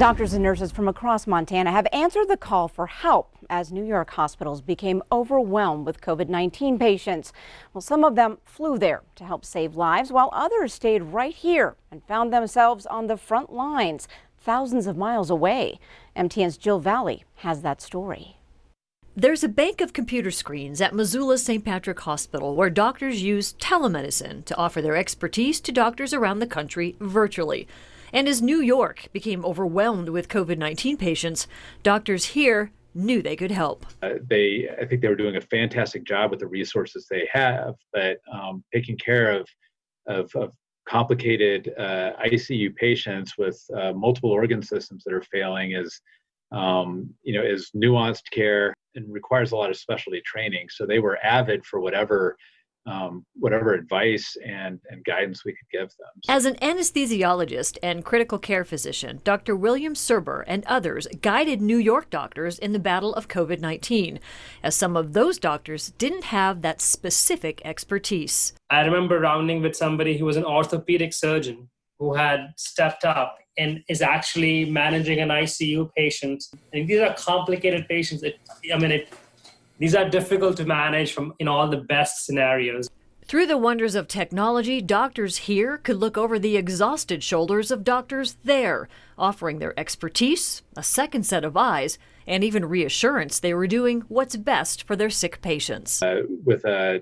Doctors and nurses from across Montana have answered the call for help as New York hospitals became overwhelmed with COVID-19 patients. Well, some of them flew there to help save lives, while others stayed right here and found themselves on the front lines, thousands of miles away. MTN's Jill Valley has that story. There's a bank of computer screens at Missoula St. Patrick Hospital where doctors use telemedicine to offer their expertise to doctors around the country virtually. And as New York became overwhelmed with COVID-19 patients, doctors here knew they could help. I think they were doing a fantastic job with the resources they have, but taking care of complicated ICU patients with multiple organ systems that are failing is nuanced care and requires a lot of specialty training. So they were avid for whatever advice and guidance we could give them. As an anesthesiologist and critical care physician, Dr. William Serber and others guided New York doctors in the battle of COVID-19, as some of those doctors didn't have that specific expertise. I remember rounding with somebody who was an orthopedic surgeon who had stepped up and is actually managing an ICU patient. And these are complicated patients. These are difficult to manage in all the best scenarios. Through the wonders of technology, doctors here could look over the exhausted shoulders of doctors there, offering their expertise, a second set of eyes, and even reassurance they were doing what's best for their sick patients. With a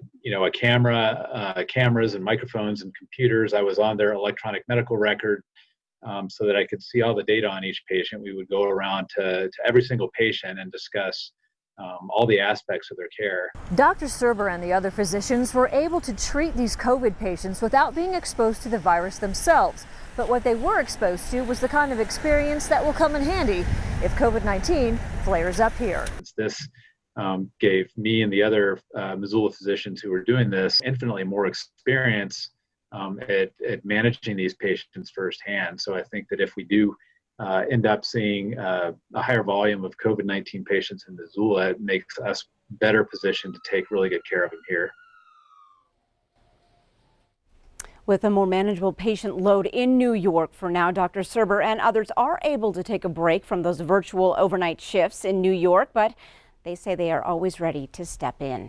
camera, cameras and microphones and computers, I was on their electronic medical record so that I could see all the data on each patient. We would go around to every single patient and discuss all the aspects of their care. Dr. Serber and the other physicians were able to treat these COVID patients without being exposed to the virus themselves. But what they were exposed to was the kind of experience that will come in handy if COVID-19 flares up here. This gave me and the other Missoula physicians who were doing this infinitely more experience at managing these patients firsthand. So I think that if we do end up seeing a higher volume of COVID-19 patients in Missoula, it makes us better positioned to take really good care of them here. With a more manageable patient load in New York for now, Dr. Serber and others are able to take a break from those virtual overnight shifts in New York, but they say they are always ready to step in.